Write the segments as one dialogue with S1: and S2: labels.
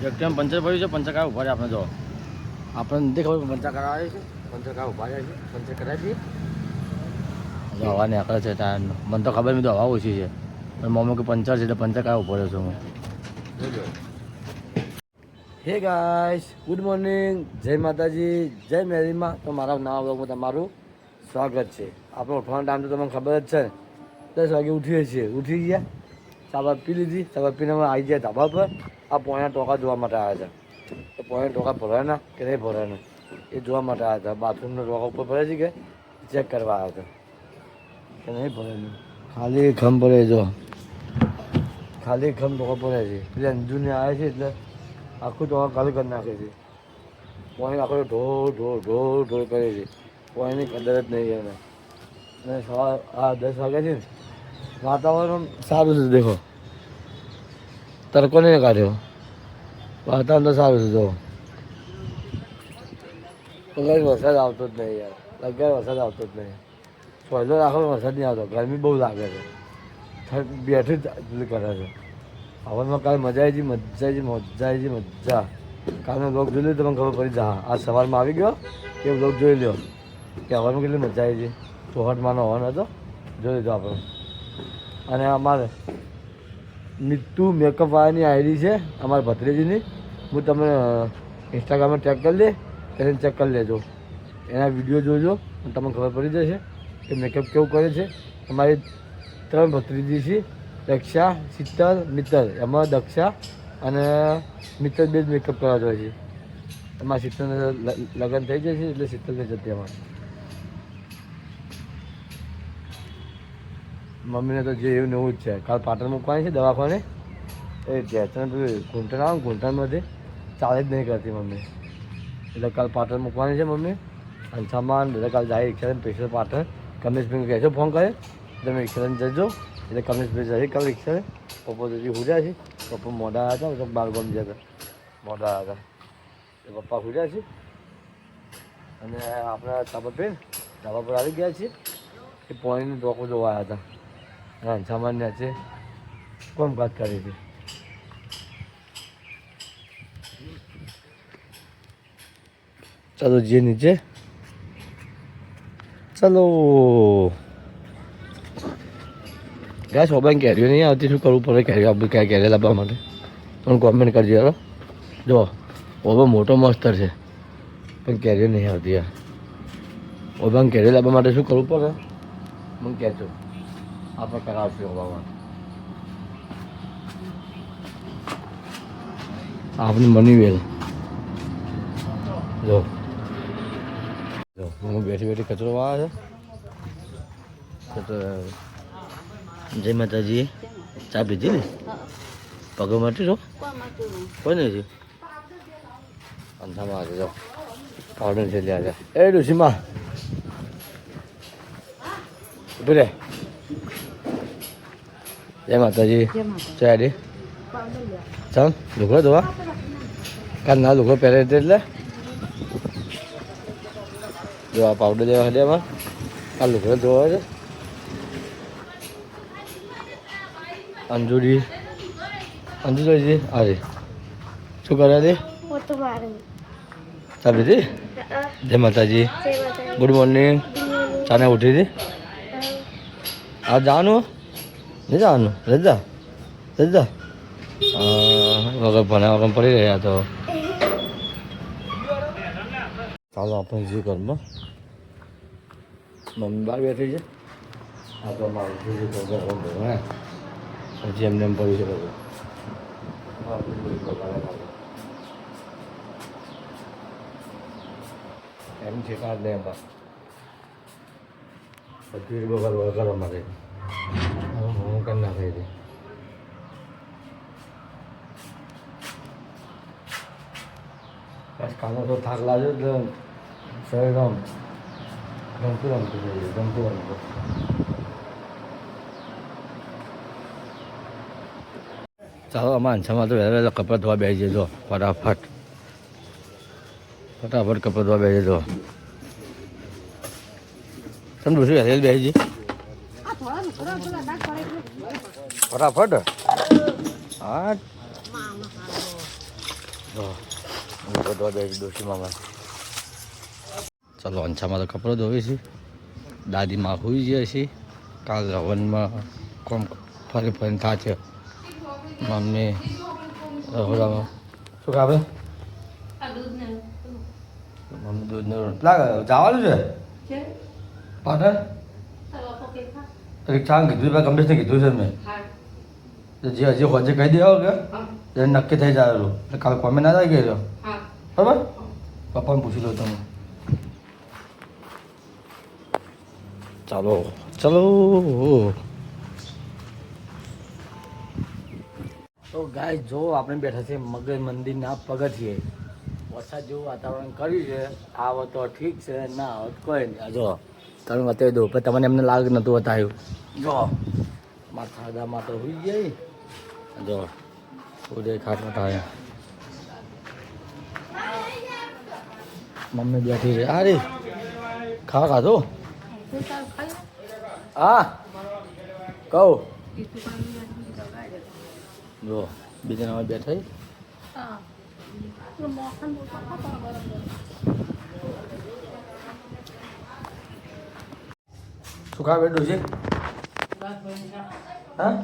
S1: એકદમ પંચર પડ્યું છે. પંચર કાંઈ ઉભા રહે આપણે જો આપણને નથી ખબર પંચર કરાવે છે. પંચર કાંઈ ઉભા રહે છે. પંચર કરાવી દઈએ. હવા નીકળે છે ટાયરનો. મને તો ખબર નહીં તો હવા ઓછી છે પણ મમ્મી કે પંચર છે એટલે પંચર કાંઈ ઉભો રહ્યો છું હું. હે ગાઈસ, ગુડ મોર્નિંગ, જય માતાજી, જય મેરીમાં. તો મારા નવા બ્લોગમાં તમારું સ્વાગત છે. આપણો ઉઠવાનો ટાઈમ તો તમને ખબર જ છે. 10 વાગે ઉઠીએ છીએ. ઉઠી ગયા, ચાબા પી લીધી. ચાબા પીને આવી ગયા ધાબા પર. આ પોણા ટોકા જોવા માટે આવ્યા હતા. તો પોણા ટોકા ભરાના કે નહીં ભરાના એ જોવા માટે આવ્યા હતા. બાથરૂમનો ટોકા ઉપર ભરે છે કે ચેક કરવા આવ્યા હતા કે નહીં ભરેલું. ખાલી ખમ ભરે જો, ખાલી ખમ ટોકા ભરે છે. એટલે અંજુને આવે છે એટલે આખું ટોકા ખાલી કરી નાખે છે. પોણી આખો ઢોર ઢોર ઢોર ઢોર કરે છે. પોણીની કદર જ નહીં એને. અને સવાર 10 વાગ્યા છે ને વાતાવરણ સારું છે. દેખો તડકો નહીં કાઢ્યો, વાતાવરણ તો સારું છે. જો લગભગ વરસાદ આવતો જ નહીં યાર. લગભગ વરસાદ આવતો જ નહીં. પહેલો રાખો વરસાદ નહીં આવતો. ગરમી બહુ લાગે છે. બેઠી જ કરે છે. હવામાં કાલે મજા આવી મજા આવી મજા આવી મજા. કાલનો બ્લોગ જોઈ લો તમને ખબર પડી જા. આ સવારમાં આવી ગયો એ બ્લોગ જોઈ લો કે હવામાં કેટલી મજા આવી છે. ચોહટમાંનો હવન હતો, જોઈ લીધો આપણે. અને અમારે મિત્તુ મેકઅપ વાળાની આઈડી છે અમારા ભત્રીજીની. હું તમને ઇન્સ્ટાગ્રામમાં ટેગ કરી દે, એને ચેક કરી લેજો. એના વિડીયો જોજો અને તમને ખબર પડી જશે કે મેકઅપ કેવું કરે છે. અમારી 3 ભત્રીજી છે, દક્ષા, શીતલ, મિત્તલ. એમાં દક્ષા અને મિત્તલ બે જ મેકઅપ કરવા જોઈએ છે. એમાં શીતલને લગ્ન થઈ જાય છે એટલે શીતલ થઈ જતી એમાં. મમ્મીને તો જે એવું ને એવું જ છે. કાલ પાટણ મૂકવાની છે દવાખાને. એ ઢેચણ પેલું ઘૂંટણ આવે ને ઘૂંટણમાંથી ચાલે જ નહીં કરતી મમ્મી. એટલે કાલ પાટણ મૂકવાની છે મમ્મી. અને સામાન બધા કાલ જાય રિક્ષાને સ્પેશિયલ પાટણ. કમલેશભાઈને કહેજો ફોન કરે તમે રિક્ષાને જજો. એટલે કમલેશભાઈ જઈ કાલ રિક્ષાને. પપ્પા હજી હુર્યા છે. પપ્પા મોડા હતા તો બાળકોમ ગયા હતા, મોડા હતા એ પપ્પા હુર્યા છે. અને આપણા ધાબા પર આવી ગયા છીએ. એ પોણીનું ટોકો જોવા આવ્યા હતા. હા, સામાન્ય છે કોમ વાત કરી હતી. ચાલો જે નીચે ચાલો. ગયા સોબાઈ કેરીઓ નહીં આવતી, શું કરવું પડે કેરીઓ આપણે ક્યાં કેરી લાવવા માટે પણ કોમેન્ટ કરજો યાર. જો ઓબો મોટો મસ્તર છે પણ કેરીઓ નહીં આવતી યાર. ઓબાને કેરી લાવવા માટે શું કરવું પડે મને કહેજો, આપણે કરાવશું ઓબામાં. આપણી મની વેલ જો હું બેઠી બેઠી કચરો વાળા છે. કચરો જય માતાજી. ચા પીધી ને પગો માટે જો કોઈ નહીં થયું. અંધામાં આજે જો પાવડર છે લ્યા. એ ડુસીમાં ઉભી રે. જય માતાજી. ચા દે ચાલ. લુગડો ધોવા કાલ ના લુગડો પહેરે એટલે જો આ પાવડર દેવા હે એમાં. આ લુગડો ધોવા છે. અંજુજી અંજુજી અરે શું કરે છે? ચા પીધી? જય માતાજી. Good morning. ચાને ઉઠી હતી? આ જવાનું નહીં જવાનું? રજા રજા વગર ભણ્યા વગર પડી રહ્યા તો ચાલો આપણે જે ઘરમાં મમ્મી બહાર બેઠી છે. આ તો મારું પછી એમને એમ પડ્યું છે બધું. એમ છે કાઢ દે એમાં બધું વગર અમારે હું કરી નાખી હતી. બસ કાનો તો થાક લાગ્યો એટલે શરીર આમ ગમતું રમતું થઈ ગયું. ગમતું રમતું ચાલો આમાં અંછામાં તો વહેલા વહેલા કપડાં ધોવા બેસી જજો. ફટાફટ ફટાફટ કપડાં ધોવા બેસી જજો. તમે ડોસી વહેલી બેસી જઈ ફટાફટ. હા બધો દે ડોશીમાં ચાલો અંછામાં તો કપડો ધોવી છે દાદીમાં હોઈ જાય છે કાલ હવનમાં કોમ ફરી ફરીને થાય છે મમ્મી રહોડામાં શું ખાવે મમ્મી દૂધને પેલા જવાનું છે પાટણ રિક્ષા કીધું પેલા કમ્પ્લેસને કીધું છે મેં જે હજી હોજે કહી દેવા કે એને નક્કી થઈ જાય એટલે કાલ કોમે ના થાય ગયો બરાબર પપ્પાને પૂછી લો તમે ચાલો ચલો તો ગાય જો આપણે બેઠા છે મગજ મંદિરના પગથિયે વરસાદ જેવું વાતાવરણ કર્યું છે આવો તો ઠીક છે ના આવે તો કોઈ નહીં જો તમે બતાવી દો પણ તમને એમને લાગ નહોતું બતાવ્યું જો મારા ખાડામાં તો હોઈ જાય જો ઉદય ખાટમાં થાય મમ્મી બેઠી છે અરે ખાવા ખાધો હા કહું જો બીજા નામ બેઠા શું ખાવા બેઠું છે હા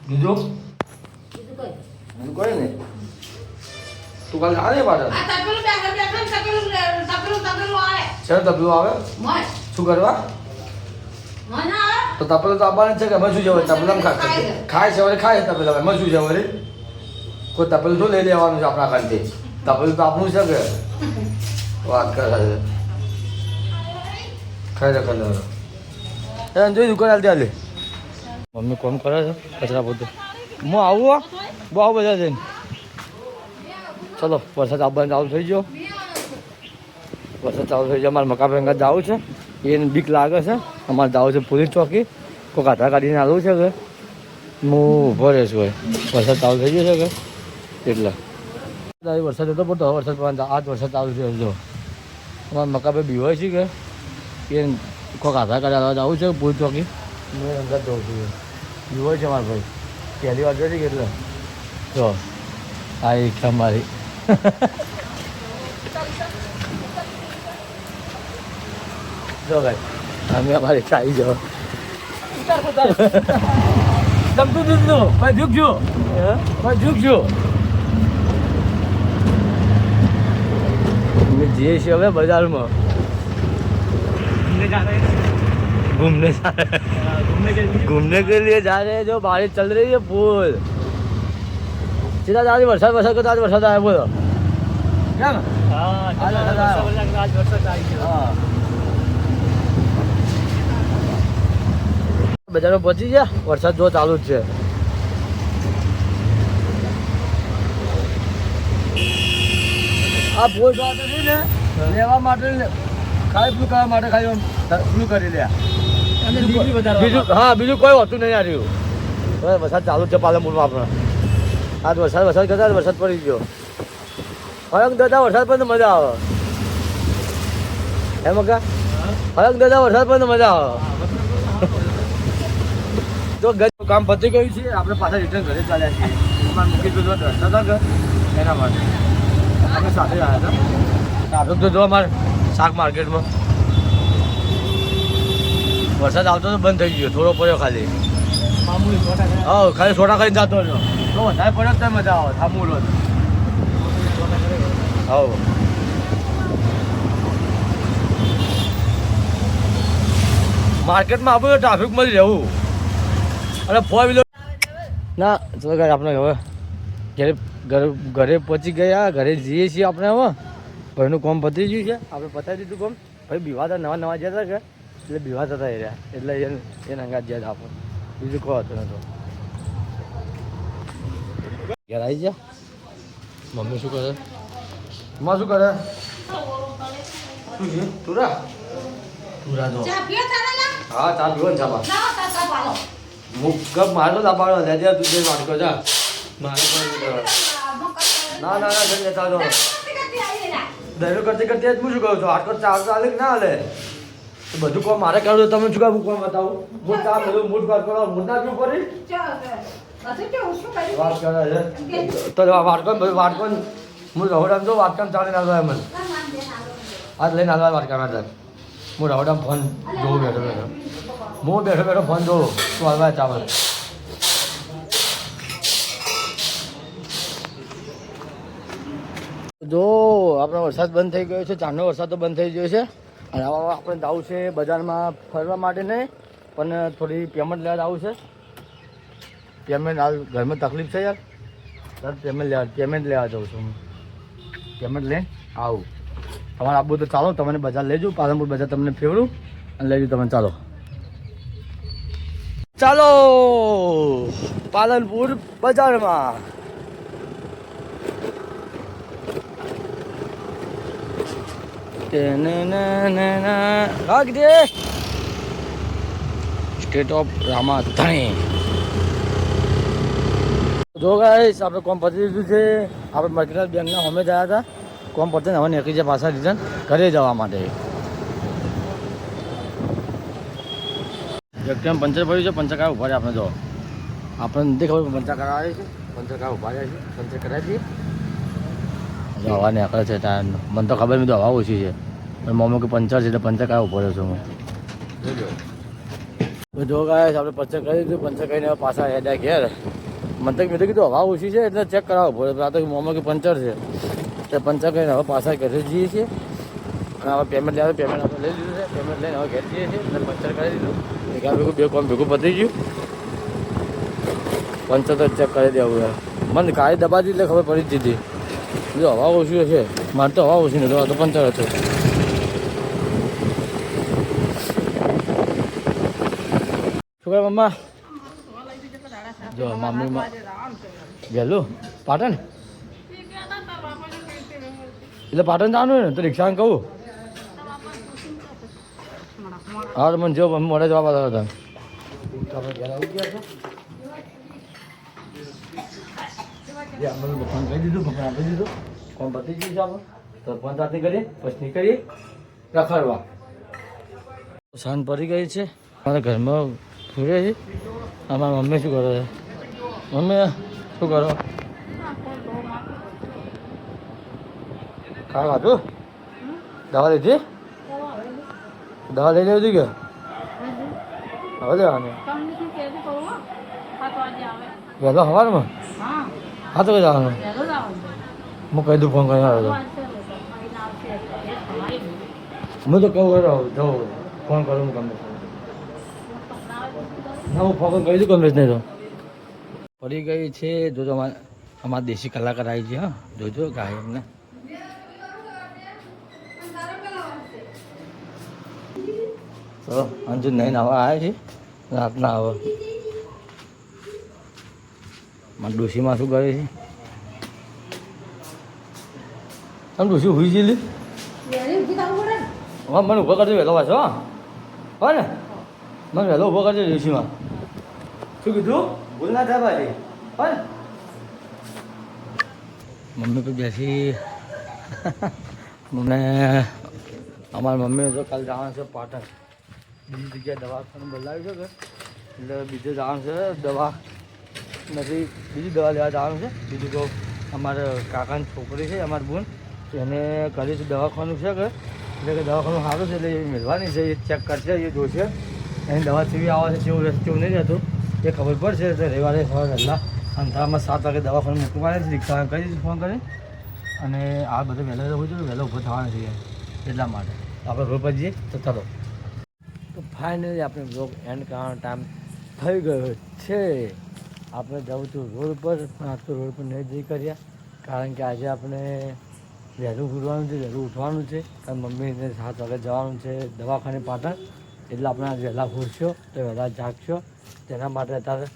S1: બીજું કોઈ નહીં તું કાલે આવે પાછળ છે તપલું આવે શું કરવા તો તપેલું તો આવવાનું છે કે અમે શું જવું તપેલા ખાય છે વળી ખાય તપેલા અમે શું જવું વળી કોઈ તપેલું શું લઈ લેવાનું છે આપણા ખાનથી તપેલું તો આપણું છે કે વાત કરે છે ખાઈ ખબર એને જોઈ દુકાન હાલતી હાલે મમ્મી કોમ કરે છે કચરા પોતે હું આવું બહુ આવું બધા જઈને ચલો વરસાદ આવવાનું ચાલુ થઈ ગયો વરસાદ ચાલુ થઈ ગયો અમારે મકા ભેંગા જવું છે એને બીક લાગે છે અમારે જવું છે પોલીસ ચોકી કોઈ આધાર કાઢીને આવું છે કે હું ઊભો રહીશું વરસાદ ચાલુ થઈ ગયો છે કે એટલે વરસાદ હતો પડતો હવે વરસાદ પડવાનો આજ વરસાદ ચાલુ છે જો અમારા મકાભાઈ બીવાય છે કે એ કોઈક આધાર કાર્ડ આવવા જવું છે પોલીસ ચોકી હું અંદર જઉં છું બીવાય છે મારા ભાઈ પહેલી વાર જોઈ કે એટલે જો આ ઈચ્છા મારી જો ભાઈ અમે અમારી ચાઈ જાઓ ગમતું દૂધનું ભાઈ ઝૂકજો ભાઈ ઝૂકજો અમે જઈએ છીએ હવે બજારમાં घूमने के लिए जा रहे हैं जो बारिश चल रही है फूल सीधा आज वर्षा वर्षा को आज वर्षा आया बोलो क्या ना आज वर्षा हाँ બજારમાં પહોંચી ગયા વરસાદ જો ચાલુ જ છે આ ફૂલ માટે ને લેવા માટે ખાલી પેલું કરવા માટે ખાલી પેલું કરી લે બીજું હા બીજું કોઈ હોતું નહીં આ રહ્યું હવે વરસાદ ચાલુ જ છે પાલનપુરમાં આપણે આજ વરસાદ કરતા વરસાદ પડી ગયો હળંગ દાદા વરસાદ પણ મજા આવે એમ કા હળંગ દાદા વરસાદ પણ મજા આવે તો કામ પતી ગયું છે આપણે પાછા રિટર્ન ઘરે ચાલ્યા છીએ અમારે મુકેશ રસ્તા હતા કે એના માટે આપણે સાથે આવ્યા હતા આપણે તો જો અમારે શાક માર્કેટમાં વરસાદ આવતો તો બંધ થઈ ગયો થોડો પડ્યો ખાલી હા ખાલી છોટા કરીને જતો હતો તો વધારે પડ્યો તો મજા આવે થાંભુલો હા માર્કેટમાં આપણે ટ્રાફિક મળી રહેવું અને 4 વ્હીલર ના ચલો ગાડી આપણે હવે ઘરે પહોંચી ગયા ઘરે જઈએ છીએ આપણે હવે ભાઈનું કામ પતી ગયું છે આપણે પતાવી દીધું કામ ભાઈ બીવાતા નવા જતા કે એટલે બીવાતા હતા એ રહ્યા એટલે એને અંગાત જ્યાં આપણે બીજું કહો હતું નતો ઘેર આવી ગયા મમ્મી શું કરે માં શું કરે શું છે તુરા જો હા ચા પીવો ને ચાપા હું કપ મારો દાપાડો લે દે તું જે વાટકો જા મારે પણ ના ના ના જલ્દી ચાલો દહેરો કરતી કરતી જ હું શું કહું છું આટલો ચાર ચાલે કે ના હાલે તો બધું કોમ મારે કરું તમે શું કામ કોમ બતાવું હું ચા બધું મૂડ પર કરો મૂડ ના શું કરી વાત કરે છે તો વાટકોન બધું વાટકોન હું રહોડામ જો વાટકામ ચાલીને આવ્યો મને આજ લઈને આવ્યા વાટકા માટે હું રહોડામ ફોન જોઉં બેઠો બેઠો હું બેઠો બેઠો ફોન જોઉં તું હાલવા ચાવલ જો આપણો વરસાદ બંધ થઈ ગયો છે ચાંદનો વરસાદ તો બંધ થઈ ગયો છે અને આપણે જવું છે બજારમાં ફરવા માટે નહીં પણ થોડી પેમેન્ટ લેવા જવું છે પેમેન્ટ હાલ ઘરમાં તકલીફ છે યાર સર પેમેન્ટ લેવા જાઉં છું હું પેમેન્ટ લઈને આવું તમારે આપવું તો ચાલો તમને બજાર લઈ જાઉં પાલનપુર બજાર તમને ફેરવું અને લઈ જાઉં તમે ચાલો ચાલો પાલનપુર બજારમાં સ્ટેટ ઓફ રામાધણી જો ગાઈસ આપણે કોમ પતી દીધું છે આપણે મર્કેટાઇઝ બેંકના હોમે ગયા હતા કોમ પતે હવે નીકળી જાય પાછા રિટર્ન ઘરે જવા માટે એકદમ પંચર પડ્યું છે પંચર કરાવ ઉભા આપણે જો આપણને નથી ખબર પંચર કરાવે છે પંચર કરાવ ઉભા રહ્યા છે પંચર કરાવી દઈએ હવા નીકળે છે ત્યાં મને તો ખબર નહીં તો હવા ઓછી છે પણ મમ્મી કે પંચર છે એટલે પંચર કરાવ ઉભો રહ્યો છું હું જો ગાઈસ આપણે પંચર કરી દીધું પંચર કરીને પાછા હેડ્યા ઘેર મને તો મેં કીધું હવા ઓછી છે એટલે ચેક કરાવો પડે આ તો મોમાં કે પંચર છે તો પંચર કરીને હવે પાછા ઘરે જઈએ છીએ અને હવે પેમેન્ટ લેવા પેમેન્ટ આપણે લઈ લીધું છે પેમેન્ટ લઈને હવે ઘેર જઈએ છીએ અને પંચર કરી દીધું એક ભેગું બે કોમ ભેગું પતી ગયું પંચર તો ચેક કરી દેવું યાર મને ગાડી દબાવી એટલે ખબર પડી જ દીધી જો હવા ઓછી હશે મારે તો હવા ઓછી નથી તો પંચર હતું શું કરે મમ્મા જો મમ્મી ગયેલું પાટણ એટલે પાટણ જવાનું હોય ને તો રિક્ષાને કહું હા તો મને જો મમ્મી મોડે જવા હતા આપણે ઘરે આવી ગયા છો ફોન કહી દીધું ફોન આપી દીધું ફોન પતી ગયું છે આપણે તો ફોન સાથે કરીએ પછી નીકળીએ રખડવા સાંજ પડી ગઈ છે મારા ઘરમાં ફૂરે છે અમારા મમ્મી શું કરે છે મમ્મી શું કરો ખાવા ખાધું દવા લીધી દવા લઈ લેવી હતી કે હવે લેવાની વહેલો સવારમાં હા તો કઈ જવાનું હું કહી દઉં ફોન કરી આવ્યો હું તો કહું જાઉં ફોન કરું હું ગમે ના હું ફોન કહી દઉં ગમે નહીં તો પડી ગઈ છે જોજો અમારા દેશી કલાકાર આવી છે હા જોજો ગાય એમને તો અંજુ નહીં આવા આવ્યા છે રાતના આવો મારા ડોશીમાં શું કરે છે તમે ડોશી હુઈ જઈ હા મને ઊભો કરજો વહેલો પાછો હા ને મને વહેલો ઊભો કરજો ડોશીમાં શું કીધું ભૂલ ના થાય ભાઈ હા મમ્મી તો બેસી મને અમારી મમ્મી તો કાલે જવાનું છે પાટણ બીજી જગ્યાએ દવાખાનું બોલાવ્યું છે કે એટલે બીજે જવાનું છે દવા નથી બીજી દવા લેવા જવાનું છે બીજું તો અમારે કાકાની છોકરી છે અમારી બોન એને કરી છે દવાખાનું છે કે એટલે કે દવાખાનું સારું છે એટલે એ મેળવાની છે એ ચેક કરશે એ જોશે એની દવા કેવી આવે છે કેવું રહેશે કેવું નહીં રહેતું એ ખબર પડશે એટલે રવિવારે સવારે વહેલા અંધારામાં 7 વાગે દવાખાનું મૂકવાની છે રિક્ષા કરી દીધું ફોન કરી અને આ બધું વહેલા રહેવું જોઈએ વહેલા ઊભો થવાનું છે એટલા માટે આપણે રોડ પર જઈએ તો ચાલો તો ફાઇનલી આપણે બ્લોગ એન્ડ કરવાનો ટાઈમ થઈ ગયો છે આપણે જવું હતું રોડ પર પણ આજ તો રોડ પર નહીં જઈ કર્યા કારણ કે આજે આપણે વહેલું ઉઠવાનું છે વહેલું ઉઠવાનું છે કારણ મમ્મીને 7 વાગે જવાનું છે દવાખાને પાટણ એટલે આપણે આજ વહેલા ઉઠશો તો વહેલા જાગશો તેના માટે અત્યારે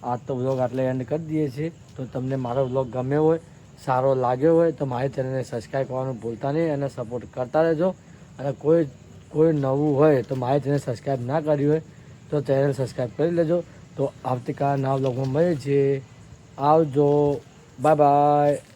S1: આજ તો બ્લોગ આટલે એન્ડ કરી દઈએ છીએ તો તમને મારો બ્લોગ ગમ્યો હોય સારો લાગ્યો હોય તો મારી ચેનલને સબસ્ક્રાઈબ કરવાનું ભૂલતા નહીં અને સપોર્ટ કરતા રહેજો અને કોઈ નવું હોય તો મારી ચેનલ સબસ્ક્રાઈબ ના કરી હોય તો ચેનલ સબસ્ક્રાઈબ કરી લેજો તો આવતીકાલ નવા બ્લોગમાં મળીએ છીએ આવજો બાય બાય